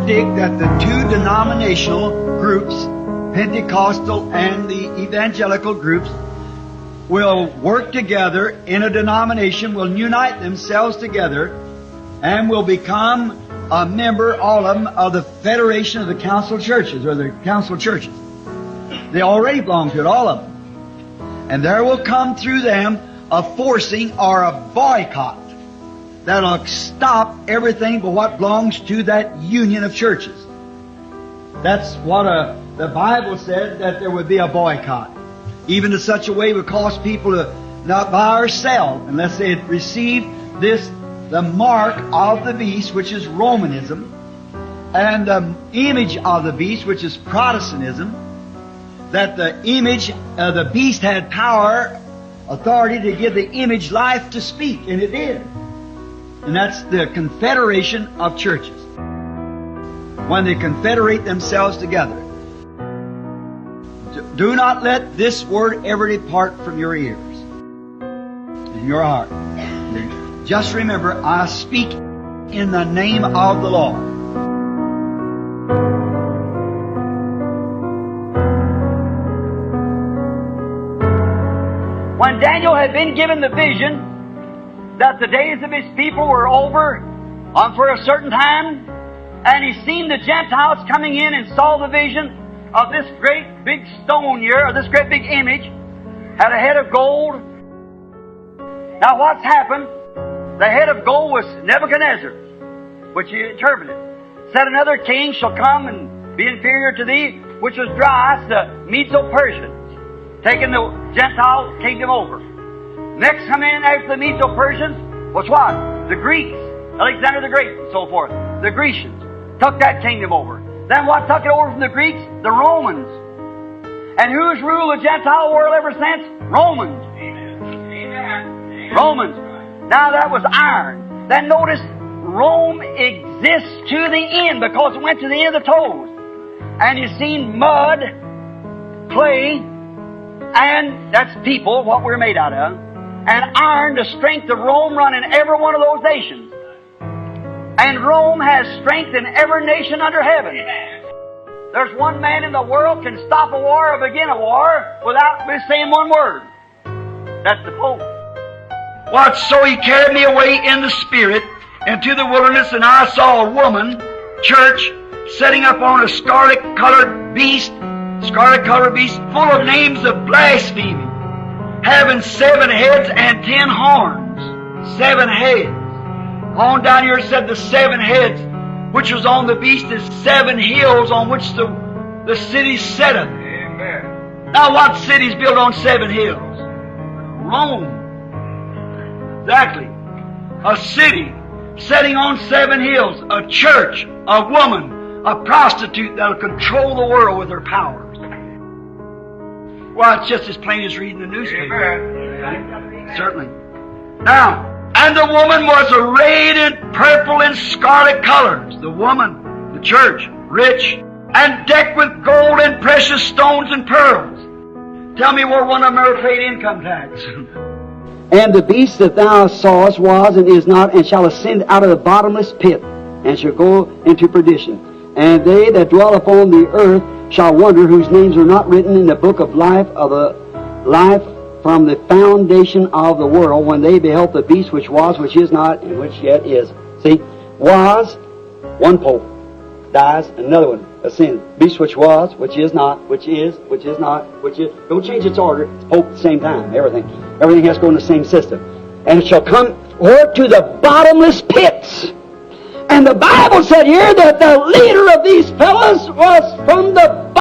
predict that the two denominational groups, Pentecostal and the evangelical groups, will work together in a denomination, will unite themselves together, and will become a member, all of them, of the Federation of the Council Churches, or the Council Churches. They already belong to it, all of them. And there will come through them a forcing or a boycott that'll stop everything but what belongs to that union of churches. That's what the Bible said, that there would be a boycott. Even to such a way it would cause people to not buy or sell unless they had received the mark of the beast, which is Romanism, and the image of the beast, which is Protestantism, that the image of the beast had power, authority to give the image life to speak, and it did. And that's the confederation of churches. When they confederate themselves together. Do not let this word ever depart from your ears, in your heart. Just remember, I speak in the name of the Lord. When Daniel had been given the vision that the days of his people were over for a certain time, and he seen the Gentiles coming in and saw the vision of this great big stone here, or this great big image, had a head of gold. Now what's happened? The head of gold was Nebuchadnezzar, which he interpreted. Said, another king shall come and be inferior to thee, which was Darius, the Medo-Persians, taking the Gentile kingdom over. Next come in after the Medo-Persians was what? The Greeks, Alexander the Great and so forth. The Grecians took that kingdom over. Then what took it over from the Greeks? The Romans. And who's ruled the Gentile world ever since? Romans. Amen. Romans. Now that was iron. Then notice, Rome exists to the end because it went to the end of the toes. And you've seen mud, clay, and that's people, what we're made out of, and iron, the strength of Rome run in every one of those nations. And Rome has strength in every nation under heaven. There's one man in the world can stop a war or begin a war without saying one word. That's the Pope. What? So he carried me away in the Spirit into the wilderness, and I saw a woman, church, setting up on a scarlet-colored beast, full of names of blasphemy, having 7 heads and 10 horns. 7 heads. On down here it said the 7 heads, which was on the beast, is 7 hills on which the city setteth. Amen. Now what city's built on 7 hills? Rome. Exactly. A city setting on 7 hills. A church, a woman, a prostitute that'll control the world with her powers. Well, it's just as plain as reading the newspaper. Amen. Certainly. Now, and the woman was arrayed in purple and scarlet colors. The woman, the church, rich, and decked with gold and precious stones and pearls. Tell me where one of them ever paid income tax. And the beast that thou sawest was and is not, and shall ascend out of the bottomless pit, and shall go into perdition. And they that dwell upon the earth shall wonder, whose names are not written in the book of life from the foundation of the world, when they beheld the beast which was, which is not, and which yet is. See, was, one pope, dies, another one ascends. Beast which was, which is not, which is not, which is. Don't change its order. It's pope at the same time. Everything has to go in the same system. And it shall come to the bottomless pits. And the Bible said here that the leader of these fellows was from the